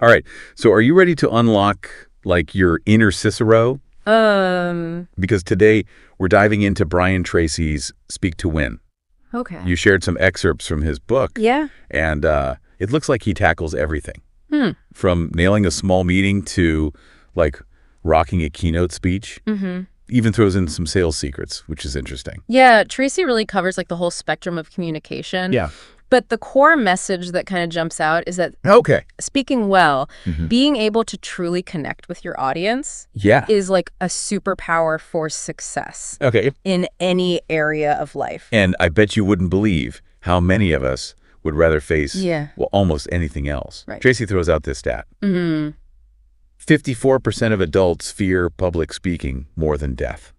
All right. So are you ready to unlock, like, your inner Cicero? Because today we're diving into Brian Tracy's Speak to Win. Okay. You shared some excerpts from his book. Yeah. And it looks like he tackles everything. From nailing a small meeting to, like, rocking a keynote speech. Even throws in some sales secrets, which is interesting. Yeah, Tracy really covers, like, the whole spectrum of communication. Yeah. But the core message that kind of jumps out is that speaking well, being able to truly connect with your audience is like a superpower for success in any area of life. And I bet you wouldn't believe how many of us would rather face well, almost anything else. Right. Tracy throws out this stat. 54% of adults fear public speaking more than death.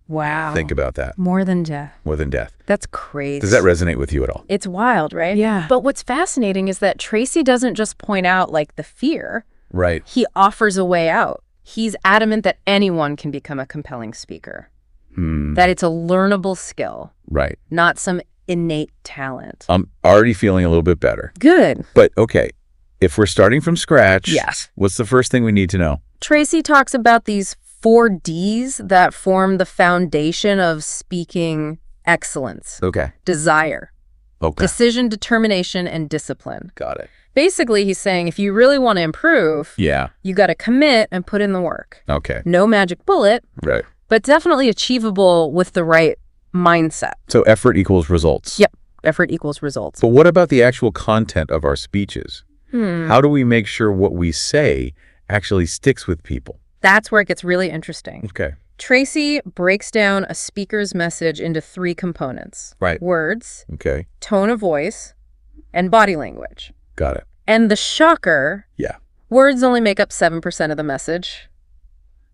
Wow. Think about that. More than death. More than death. That's crazy. Does that resonate with you at all? It's wild, right? Yeah. But what's fascinating is that Tracy doesn't just point out, like, the fear. Right. He offers a way out. He's adamant that anyone can become a compelling speaker. That it's a learnable skill. Right. Not some innate talent. I'm already feeling a little bit better. Good. But, okay, if we're starting from scratch, what's the first thing we need to know? Tracy talks about these 4 Ds that form the foundation of speaking excellence. Okay. Desire. Okay. Decision, determination, and discipline. Got it. Basically, he's saying if you really want to improve, you got to commit and put in the work. Okay. No magic bullet, Right. but definitely achievable with the right mindset. So effort equals results. Yep. Effort equals results. But what about the actual content of our speeches? How do we make sure what we say actually sticks with people? That's where it gets really interesting. Okay. Tracy breaks down a speaker's message into 3 components. Right. Words, Okay. tone of voice, and body language. Got it. And the shocker, words only make up 7% of the message.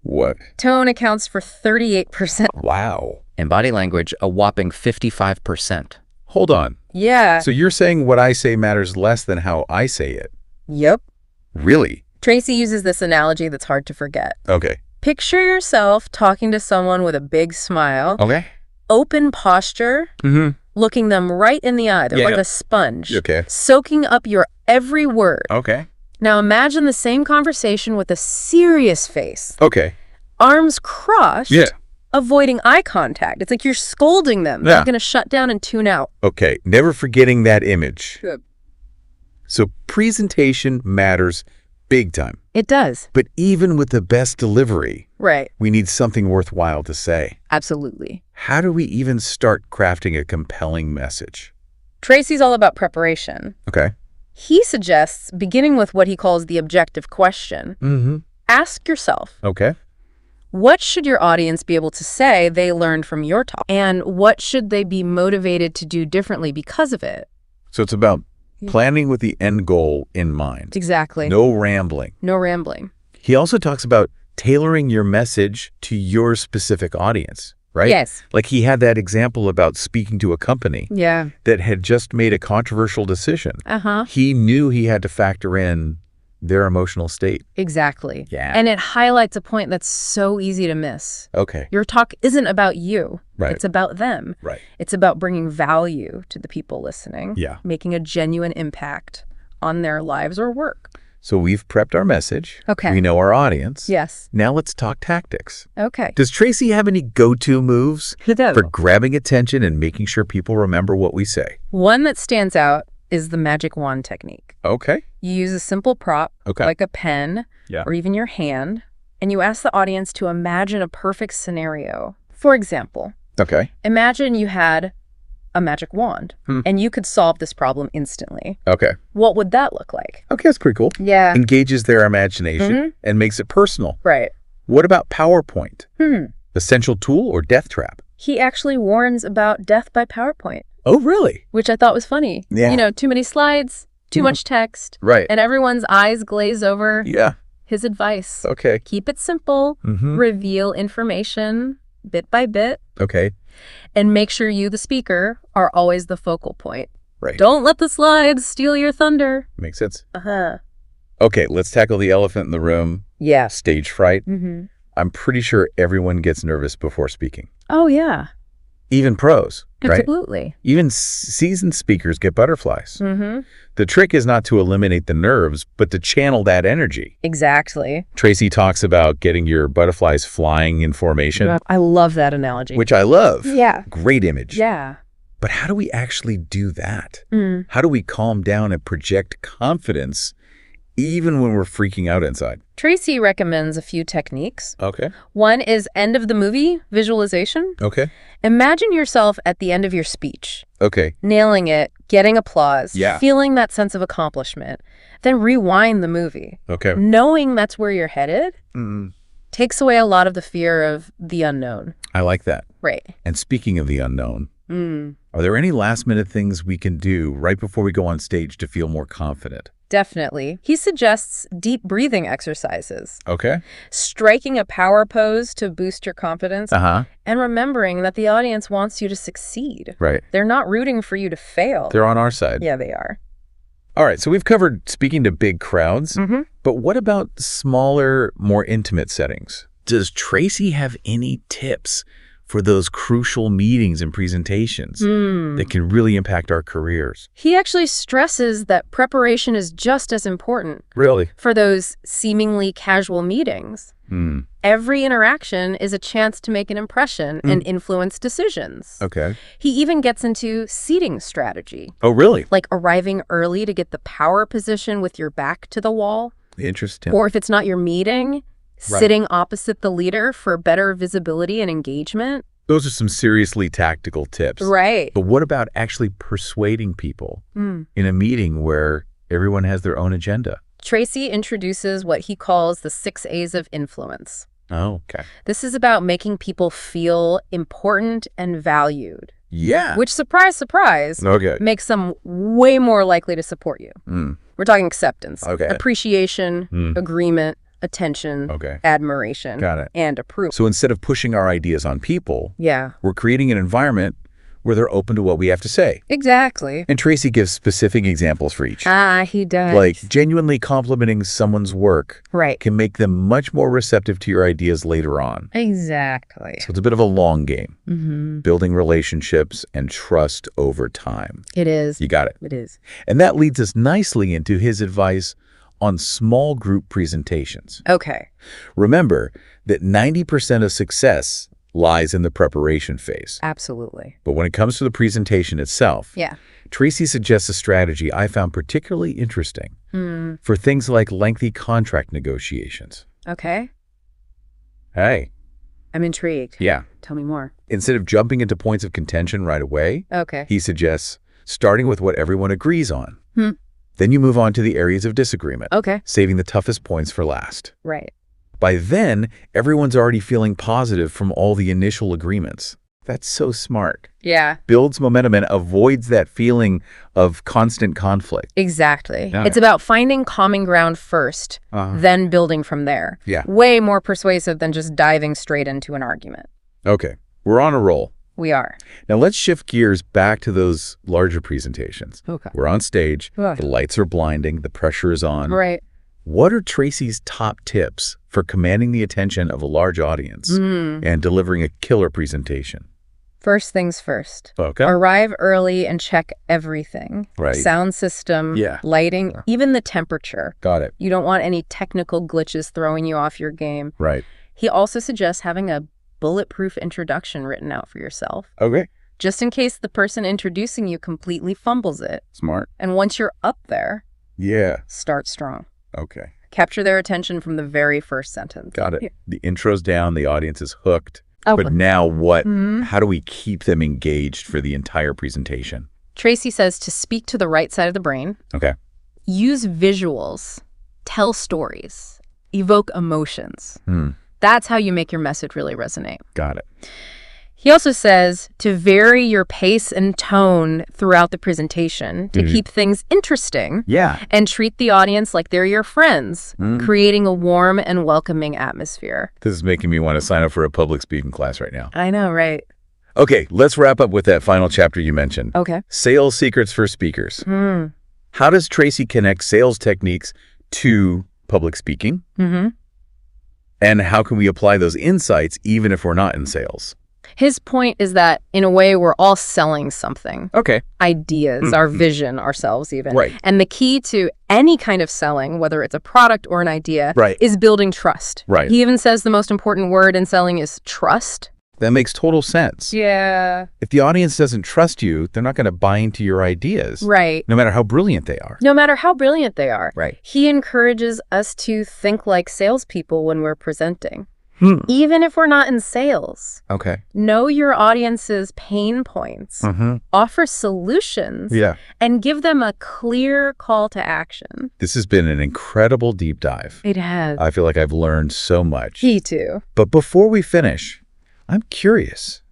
What? Tone accounts for 38%. Wow. And body language, a whopping 55%. Hold on. Yeah. So you're saying what I say matters less than how I say it? Yep. Really? Tracy uses this analogy that's hard to forget. Okay. Picture yourself talking to someone with a big smile, Okay. open posture, looking them right in the eye. They're like a sponge, soaking up your every word. Okay. Now imagine the same conversation with a serious face. Okay. Arms crossed, avoiding eye contact. It's like you're scolding them. They're going to shut down and tune out. Okay. Never forgetting that image. Good. So presentation matters big time. It does. But even with the best delivery, Right. we need something worthwhile to say. Absolutely. How do we even start crafting a compelling message? Tracy's all about preparation. Okay. He suggests beginning with what he calls the objective question. Ask yourself, what should your audience be able to say they learned from your talk? And what should they be motivated to do differently because of it? So it's about planning with the end goal in mind. Exactly. No rambling. No rambling. He also talks about tailoring your message to your specific audience, right? Yes. Like he had that example about speaking to a company Yeah. that had just made a controversial decision. He knew he had to factor in their emotional state. Exactly. Yeah. And it highlights a point that's so easy to miss. Okay. Your talk isn't about you. Right. It's about them. Right. It's about bringing value to the people listening. Yeah. Making a genuine impact on their lives or work. So we've prepped our message. Okay. We know our audience. Yes. Now let's talk tactics. Okay. Does Tracy have any go-to moves He does. for grabbing attention and making sure people remember what we say? One that stands out is the magic wand technique. Okay. You use a simple prop, like a pen or even your hand, and you ask the audience to imagine a perfect scenario. For example, imagine you had a magic wand and you could solve this problem instantly. Okay. What would that look like? Okay, that's pretty cool. Yeah. Engages their imagination and makes it personal. Right. What about PowerPoint? Essential tool or death trap? He actually warns about death by PowerPoint. Oh, really? Which I thought was funny. Yeah. You know, too many slides, too much text. Right. And everyone's eyes glaze over. Yeah. His advice. Okay. Keep it simple. Reveal information bit by bit. Okay. And make sure you, the speaker, are always the focal point. Right. Don't let the slides steal your thunder. Makes sense. Okay, let's tackle the elephant in the room. Yeah. Stage fright. I'm pretty sure everyone gets nervous before speaking. Oh, yeah. Even pros. right? Absolutely. Even seasoned speakers get butterflies. The trick is not to eliminate the nerves, but to channel that energy. Exactly. Tracy talks about getting your butterflies flying in formation. I love that analogy. Which I love. Yeah. Great image. Yeah. But how do we actually do that? How do we calm down and project confidence even when we're freaking out inside? Tracy recommends a few techniques. Okay. One is end of the movie visualization. Okay. Imagine yourself at the end of your speech. Okay. Nailing it, getting applause, Yeah. feeling that sense of accomplishment. Then rewind the movie. Okay. Knowing that's where you're headed takes away a lot of the fear of the unknown. I like that. Right. And speaking of the unknown, are there any last-minute things we can do right before we go on stage to feel more confident? Definitely. He suggests deep breathing exercises. Okay. Striking a power pose to boost your confidence. Uh-huh. And remembering that the audience wants you to succeed. Right. They're not rooting for you to fail. They're on our side. Yeah, they are. All right, so we've covered speaking to big crowds, but what about smaller, more intimate settings? Does Tracy have any tips for those crucial meetings and presentations that can really impact our careers? He actually stresses that preparation is just as important. Really? For those seemingly casual meetings. Every interaction is a chance to make an impression and influence decisions. Okay. He even gets into seating strategy. Oh, really? Like arriving early to get the power position with your back to the wall. Interesting. Or if it's not your meeting, sitting opposite the leader for better visibility and engagement. Those are some seriously tactical tips. Right. But what about actually persuading people in a meeting where everyone has their own agenda? Tracy introduces what he calls the 6 A's of influence. Oh, okay. This is about making people feel important and valued. Yeah. Which, surprise, surprise, makes them way more likely to support you. We're talking acceptance, appreciation, agreement, attention, admiration, and approval. So instead of pushing our ideas on people, we're creating an environment where they're open to what we have to say. Exactly. And Tracy gives specific examples for each. He does. Like genuinely complimenting someone's work right. can make them much more receptive to your ideas later on. Exactly. So it's a bit of a long game, building relationships and trust over time. It is. You got it. It is. And that leads us nicely into his advice on small group presentations. Okay. Remember that 90% of success lies in the preparation phase. Absolutely. But when it comes to the presentation itself, Tracy suggests a strategy I found particularly interesting for things like lengthy contract negotiations. Okay. Hey. I'm intrigued. Yeah. Tell me more. Instead of jumping into points of contention right away, he suggests starting with what everyone agrees on. Then you move on to the areas of disagreement, saving the toughest points for last. Right. By then, everyone's already feeling positive from all the initial agreements. That's so smart. Yeah. Builds momentum and avoids that feeling of constant conflict. Exactly. It's about finding common ground first, then building from there. Yeah. Way more persuasive than just diving straight into an argument. Okay. We're on a roll. We are. Now let's shift gears back to those larger presentations. Okay. We're on stage. The lights are blinding. The pressure is on. Right. What are Tracy's top tips for commanding the attention of a large audience and delivering a killer presentation? First things first. Okay. Arrive early and check everything. Right. Sound system, lighting, even the temperature. Got it. You don't want any technical glitches throwing you off your game. Right. He also suggests having a bulletproof introduction written out for yourself. Okay. Just in case the person introducing you completely fumbles it. Smart. And once you're up there, start strong. Okay. Capture their attention from the very first sentence. Got it. The intro's down, the audience is hooked. But now what? How do we keep them engaged for the entire presentation? Tracy says to speak to the right side of the brain. Okay. Use visuals. Tell stories. Evoke emotions. That's how you make your message really resonate. Got it. He also says to vary your pace and tone throughout the presentation to keep things interesting. And treat the audience like they're your friends, creating a warm and welcoming atmosphere. This is making me want to sign up for a public speaking class right now. I know, right? Okay, let's wrap up with that final chapter you mentioned. Okay. Sales secrets for speakers. How does Tracy connect sales techniques to public speaking? And how can we apply those insights even if we're not in sales? His point is that, in a way, we're all selling something. Okay. Ideas, our vision, ourselves even. Right. And the key to any kind of selling, whether it's a product or an idea, is building trust. Right. He even says the most important word in selling is trust. That makes total sense. Yeah. If the audience doesn't trust you, they're not going to buy into your ideas. Right. No matter how brilliant they are. No matter how brilliant they are. Right. He encourages us to think like salespeople when we're presenting. Even if we're not in sales. Okay. Know your audience's pain points. Offer solutions. And give them a clear call to action. This has been an incredible deep dive. It has. I feel like I've learned so much. Me too. But before we finish, I'm curious.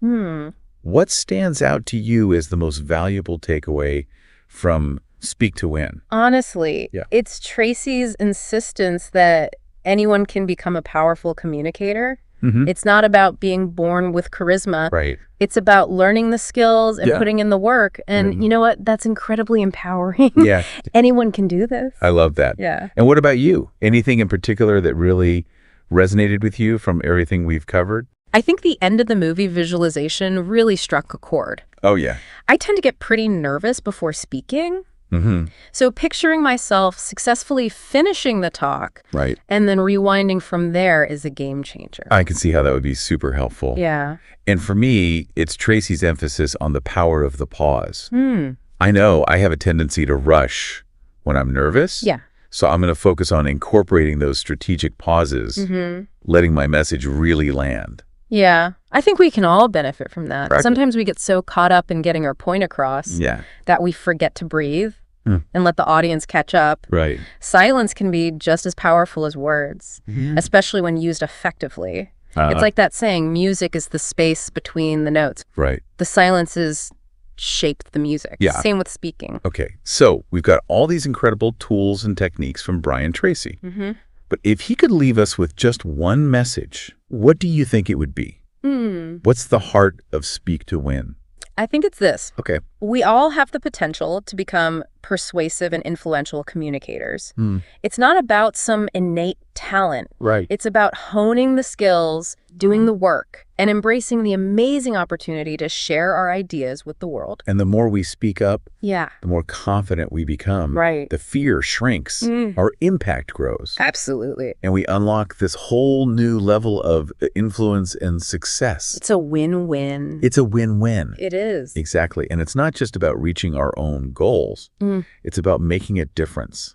What stands out to you as the most valuable takeaway from Speak to Win? Honestly, it's Tracy's insistence that anyone can become a powerful communicator. It's not about being born with charisma. Right. It's about learning the skills and putting in the work. And you know what? That's incredibly empowering. Yeah. Anyone can do this. I love that. Yeah. And what about you? Anything in particular that really resonated with you from everything we've covered? I think the end of the movie visualization really struck a chord. Oh, yeah. I tend to get pretty nervous before speaking. So picturing myself successfully finishing the talk and then rewinding from there is a game changer. I can see how that would be super helpful. Yeah. And for me, it's Tracy's emphasis on the power of the pause. I know I have a tendency to rush when I'm nervous. Yeah. So I'm going to focus on incorporating those strategic pauses, letting my message really land. Yeah, I think we can all benefit from that. Right. Sometimes we get so caught up in getting our point across that we forget to breathe and let the audience catch up. Right. Silence can be just as powerful as words, especially when used effectively. It's like that saying, music is the space between the notes. Right. The silences shaped the music. Yeah. Same with speaking. Okay, so we've got all these incredible tools and techniques from Brian Tracy. But if he could leave us with just one message, what do you think it would be? What's the heart of Speak to Win? I think it's this. Okay. We all have the potential to become persuasive and influential communicators. It's not about some innate talent. Right. It's about honing the skills, doing the work, and embracing the amazing opportunity to share our ideas with the world. And the more we speak up, the more confident we become. Right. The fear shrinks. Our impact grows. Absolutely. And we unlock this whole new level of influence and success. It's a win-win. It's a win-win. It is. Exactly. And it's not just about reaching our own goals. It's about making a difference,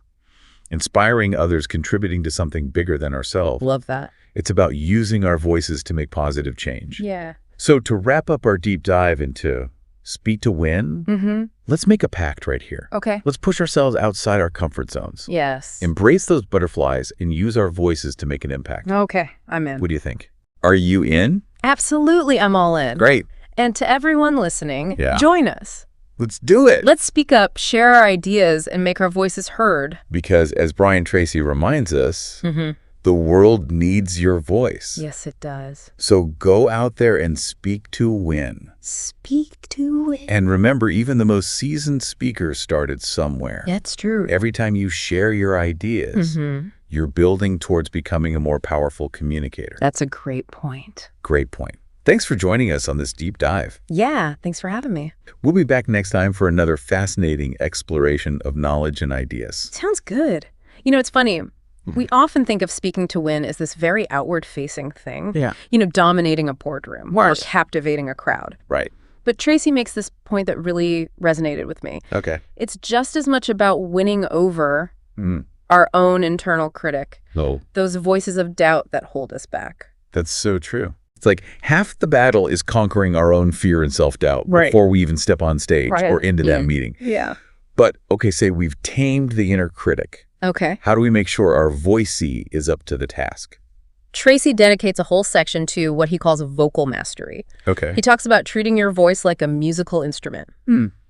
inspiring others, contributing to something bigger than ourselves. Love that. It's about using our voices to make positive change. Yeah. So to wrap up our deep dive into Speak to Win, let's make a pact right here. Okay. Let's push ourselves outside our comfort zones. Yes. Embrace those butterflies and use our voices to make an impact. Okay, I'm in. What do you think? Are you in? Absolutely, I'm all in. Great. And to everyone listening, join us. Let's do it. Let's speak up, share our ideas, and make our voices heard. Because as Brian Tracy reminds us, the world needs your voice. Yes, it does. So go out there and speak to win. Speak to win. And remember, even the most seasoned speakers started somewhere. That's true. Every time you share your ideas, you're building towards becoming a more powerful communicator. That's a great point. Great point. Thanks for joining us on this deep dive. Yeah, thanks for having me. We'll be back next time for another fascinating exploration of knowledge and ideas. Sounds good. You know, it's funny. We often think of speaking to win as this very outward-facing thing. Yeah. You know, dominating a boardroom or captivating a crowd. Right. But Tracy makes this point that really resonated with me. Okay. It's just as much about winning over our own internal critic. Oh. Those voices of doubt that hold us back. That's so true. It's like half the battle is conquering our own fear and self-doubt Right. before we even step on stage or into that meeting. Yeah. But, okay, say we've tamed the inner critic. Okay. How do we make sure our voicey is up to the task? Tracy dedicates a whole section to what he calls vocal mastery. Okay. He talks about treating your voice like a musical instrument,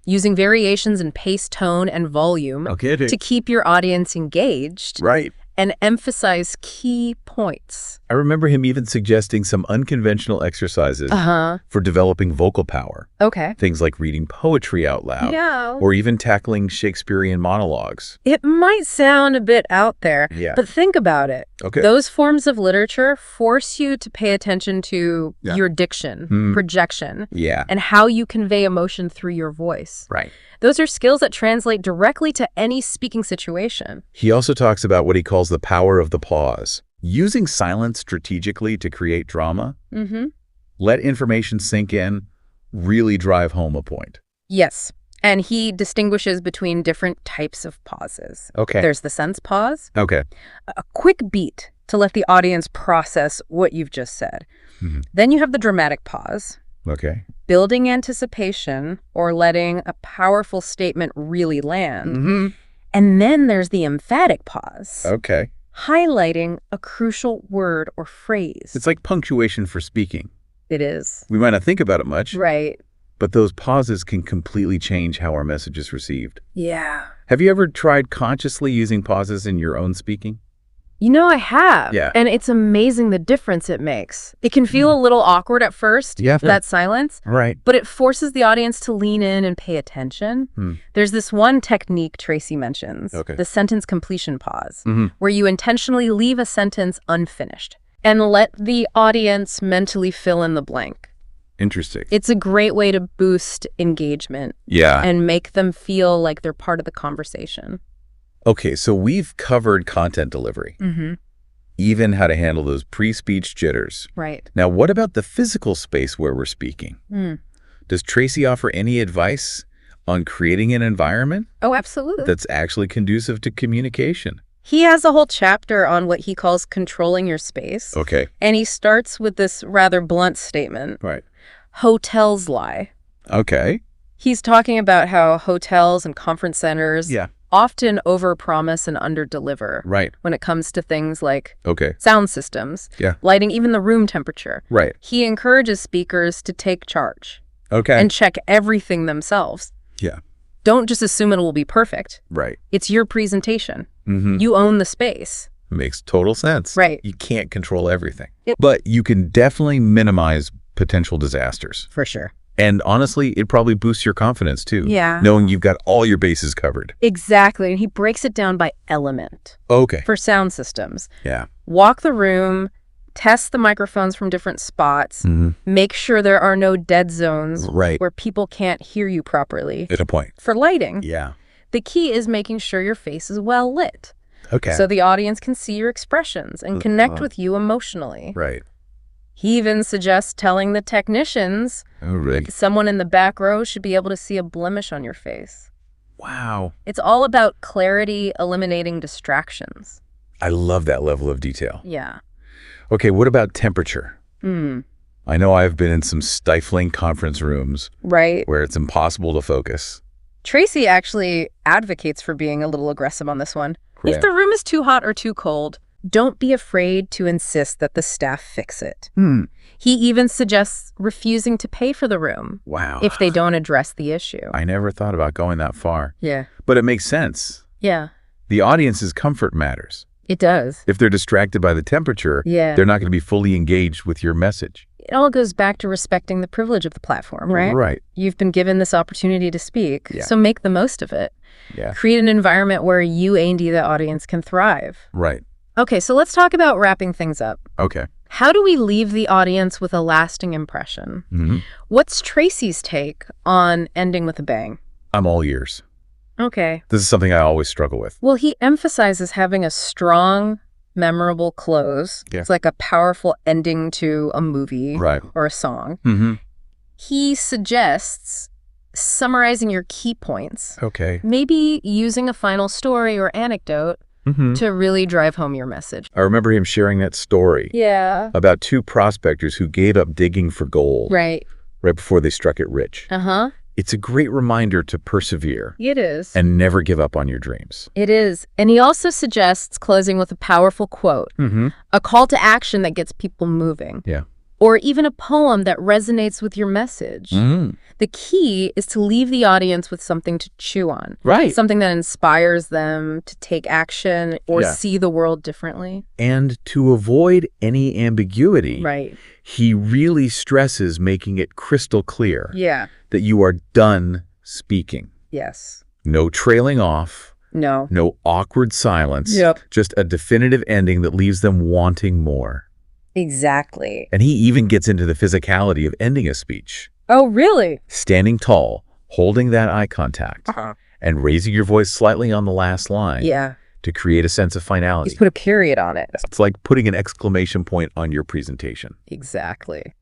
using variations in pace, tone, and volume to keep your audience engaged. Right. And emphasize key points. I remember him even suggesting some unconventional exercises for developing vocal power. Okay. Things like reading poetry out loud. Yeah. Or even tackling Shakespearean monologues. It might sound a bit out there, but think about it. Okay. Those forms of literature force you to pay attention to your diction, projection, and how you convey emotion through your voice. Right. Those are skills that translate directly to any speaking situation. He also talks about what he calls the power of the pause. Using silence strategically to create drama, let information sink in, really drive home a point. Yes. And he distinguishes between different types of pauses. Okay. There's the sense pause. Okay. A quick beat to let the audience process what you've just said. Then you have the dramatic pause. Okay. Building anticipation or letting a powerful statement really land. And then there's the emphatic pause. Okay. Highlighting a crucial word or phrase. It's like punctuation for speaking. It is. We might not think about it much. Right. But those pauses can completely change how our message is received. Yeah. Have you ever tried consciously using pauses in your own speaking? You know, I have. Yeah. And it's amazing the difference it makes. It can feel a little awkward at first, that silence. Right. But it forces the audience to lean in and pay attention. There's this one technique Tracy mentions, the sentence completion pause, where you intentionally leave a sentence unfinished and let the audience mentally fill in the blank. Interesting. It's a great way to boost engagement. Yeah. And make them feel like they're part of the conversation. Okay, so we've covered content delivery, even how to handle those pre-speech jitters. Right. Now, what about the physical space where we're speaking? Does Tracy offer any advice on creating an environment? Oh, absolutely. That's actually conducive to communication? He has a whole chapter on what he calls controlling your space. Okay. And he starts with this rather blunt statement. Right. Hotels lie. Okay. He's talking about how hotels and conference centers often overpromise and underdeliver. Right. When it comes to things like sound systems, Yeah. lighting, even the room temperature. Right. He encourages speakers to take charge. Okay. And check everything themselves. Yeah. Don't just assume it will be perfect. Right. It's your presentation. You own the space. Makes total sense. Right. You can't control everything. But you can definitely minimize potential disasters. For sure. And honestly, it probably boosts your confidence too. Yeah. Knowing you've got all your bases covered. Exactly. And he breaks it down by element. Okay. For sound systems. Yeah. Walk the room, test the microphones from different spots, make sure there are no dead zones where people can't hear you properly. At a point. For lighting. Yeah. The key is making sure your face is well lit. Okay. So the audience can see your expressions and connect with you emotionally. Right. He even suggests telling the technicians someone in the back row should be able to see a blemish on your face. Wow. It's all about clarity, eliminating distractions. I love that level of detail. Yeah. Okay, what about temperature? I know I've been in some stifling conference rooms. Right. Where it's impossible to focus. Tracy actually advocates for being a little aggressive on this one. If the room is too hot or too cold, don't be afraid to insist that the staff fix it. He even suggests refusing to pay for the room. Wow. If they don't address the issue. I never thought about going that far. Yeah. But it makes sense. Yeah. The audience's comfort matters. It does. If they're distracted by the temperature, they're not going to be fully engaged with your message. It all goes back to respecting the privilege of the platform, right? Right. You've been given this opportunity to speak, so make the most of it. Yeah. Create an environment where you and the audience can thrive. Right. Okay, so let's talk about wrapping things up. Okay. How do we leave the audience with a lasting impression? What's Tracy's take on ending with a bang? I'm all ears. Okay. This is something I always struggle with. Well, he emphasizes having a strong, memorable close. Yeah. It's like a powerful ending to a movie or a song. He suggests summarizing your key points. Okay. Maybe using a final story or anecdote to really drive home your message. I remember him sharing that story. Yeah. About two prospectors who gave up digging for gold. Right before they struck it rich. Uh-huh. It's a great reminder to persevere. It is. And never give up on your dreams. It is. And he also suggests closing with a powerful quote, a call to action that gets people moving. Yeah. or even a poem that resonates with your message. The key is to leave the audience with something to chew on. Right. Something that inspires them to take action or see the world differently. And to avoid any ambiguity, he really stresses making it crystal clear that you are done speaking. Yes. No trailing off. No awkward silence. Just a definitive ending that leaves them wanting more. Exactly. And he even gets into the physicality of ending a speech. Oh, really? Standing tall, holding that eye contact, and raising your voice slightly on the last line to create a sense of finality. He's put a period on it. It's like putting an exclamation point on your presentation. Exactly.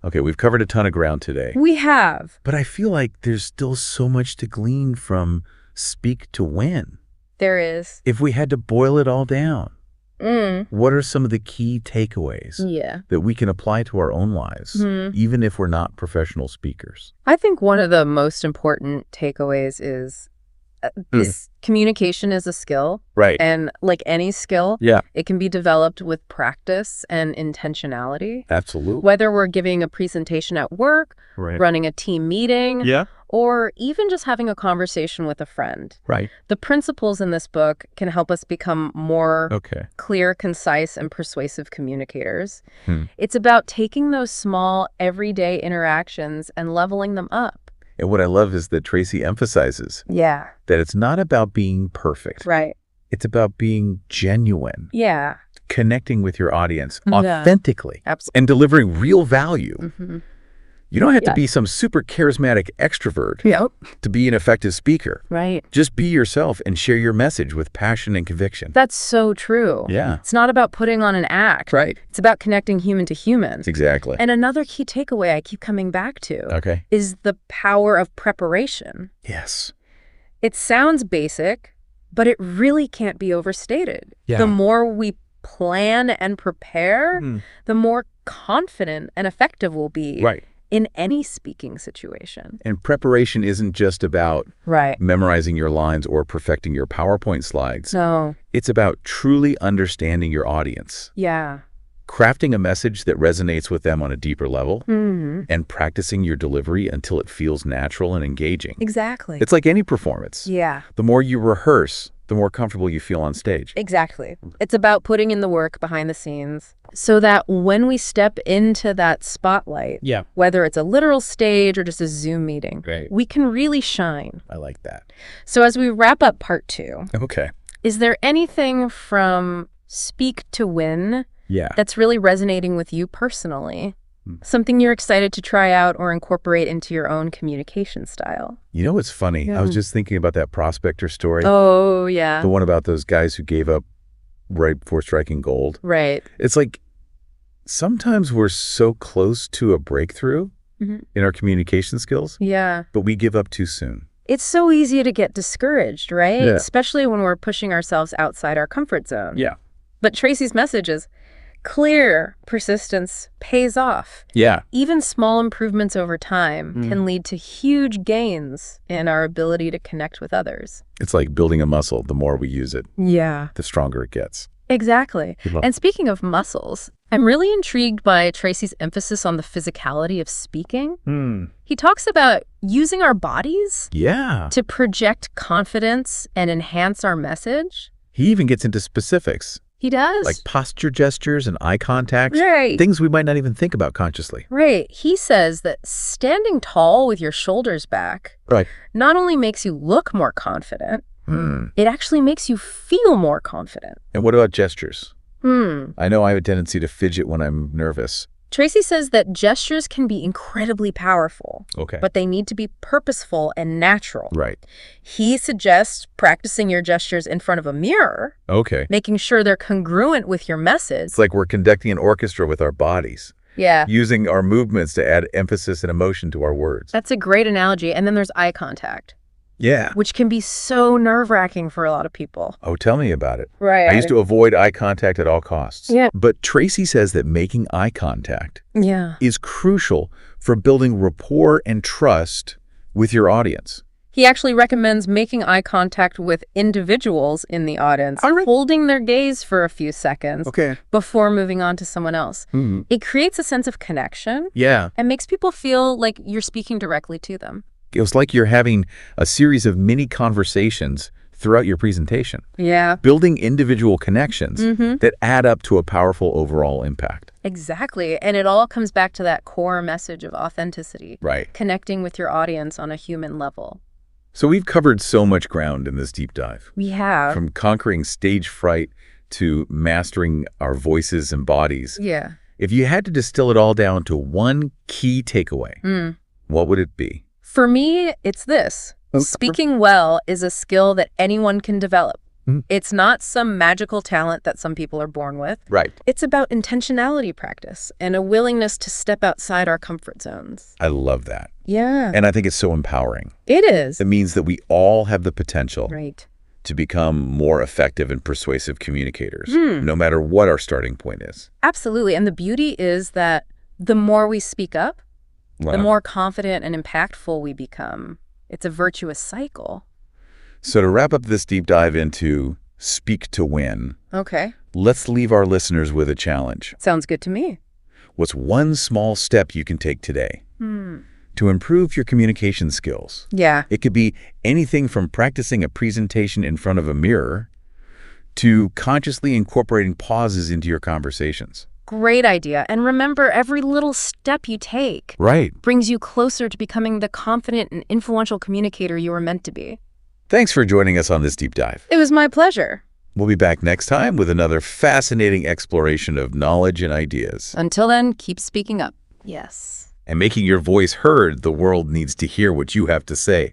Okay, we've covered a ton of ground today. We have. But I feel like there's still so much to glean from Speak to Win. There is. If we had to boil it all down, what are some of the key takeaways that we can apply to our own lives, even if we're not professional speakers? I think one of the most important takeaways is communication is a skill. Right. And like any skill, it can be developed with practice and intentionality. Absolutely. Whether we're giving a presentation at work, running a team meeting, or even just having a conversation with a friend. Right. The principles in this book can help us become more clear, concise, and persuasive communicators. It's about taking those small, everyday interactions and leveling them up. And what I love is that Tracy emphasizes that it's not about being perfect. Right. It's about being genuine. Yeah. Connecting with your audience authentically. Absolutely. And delivering real value. You don't have to be some super charismatic extrovert to be an effective speaker. Right. Just be yourself and share your message with passion and conviction. That's so true. Yeah. It's not about putting on an act. Right. It's about connecting human to human. Exactly. And another key takeaway I keep coming back to is the power of preparation. Yes. It sounds basic, but it really can't be overstated. Yeah. The more we plan and prepare, the more confident and effective we'll be. Right. In any speaking situation. And preparation isn't just about memorizing your lines or perfecting your PowerPoint slides. No. It's about truly understanding your audience. Yeah. Crafting a message that resonates with them on a deeper level and practicing your delivery until it feels natural and engaging. Exactly. It's like any performance. Yeah. The more you rehearse, the more comfortable you feel on stage. Exactly. It's about putting in the work behind the scenes so that when we step into that spotlight, whether it's a literal stage or just a Zoom meeting, we can really shine. I like that. So as we wrap up part 2, is there anything from Speak to Win that's really resonating with you personally? Something you're excited to try out or incorporate into your own communication style? You know what's funny? I was just thinking about that prospector story. Oh, yeah. The one about those guys who gave up right before striking gold. Right. It's like sometimes we're so close to a breakthrough in our communication skills. Yeah. But we give up too soon. It's so easy to get discouraged, right? Yeah. Especially when we're pushing ourselves outside our comfort zone. Yeah. But Tracy's message is clear persistence pays off. Yeah. Even small improvements over time can lead to huge gains in our ability to connect with others. It's like building a muscle. The more we use it, the stronger it gets. Exactly. And speaking of muscles, I'm really intrigued by Tracy's emphasis on the physicality of speaking. He talks about using our bodies to project confidence and enhance our message. He even gets into specifics. He does. Like posture gestures and eye contact. Right. Things we might not even think about consciously. Right. He says that standing tall with your shoulders back not only makes you look more confident, it actually makes you feel more confident. And what about gestures? I know I have a tendency to fidget when I'm nervous. Tracy says that gestures can be incredibly powerful, but they need to be purposeful and natural. Right. He suggests practicing your gestures in front of a mirror, making sure they're congruent with your message. It's like we're conducting an orchestra with our bodies. Yeah. Using our movements to add emphasis and emotion to our words. That's a great analogy. And then there's eye contact. Yeah. Which can be so nerve-wracking for a lot of people. Oh, tell me about it. Right. I used to avoid eye contact at all costs. Yeah. But Tracy says that making eye contact is crucial for building rapport and trust with your audience. He actually recommends making eye contact with individuals in the audience, holding their gaze for a few seconds before moving on to someone else. It creates a sense of connection and makes people feel like you're speaking directly to them. It was like you're having a series of mini conversations throughout your presentation. Yeah. Building individual connections that add up to a powerful overall impact. Exactly. And it all comes back to that core message of authenticity. Right. Connecting with your audience on a human level. So we've covered so much ground in this deep dive. We have. From conquering stage fright to mastering our voices and bodies. Yeah. If you had to distill it all down to one key takeaway, what would it be? For me, it's this. Speaking well is a skill that anyone can develop. It's not some magical talent that some people are born with. Right. It's about intentionality practice and a willingness to step outside our comfort zones. I love that. Yeah. And I think it's so empowering. It is. It means that we all have the potential right. to become more effective and persuasive communicators, no matter what our starting point is. Absolutely. And the beauty is that the more we speak up, the more confident and impactful we become. It's a virtuous cycle. So to wrap up this deep dive into Speak to Win, let's leave our listeners with a challenge. Sounds good to me. What's one small step you can take today to improve your communication skills? Yeah. It could be anything from practicing a presentation in front of a mirror to consciously incorporating pauses into your conversations. Great idea. And remember, every little step you take brings you closer to becoming the confident and influential communicator you were meant to be. Thanks for joining us on this deep dive. It was my pleasure. We'll be back next time with another fascinating exploration of knowledge and ideas. Until then, keep speaking up. Yes. And making your voice heard, the world needs to hear what you have to say.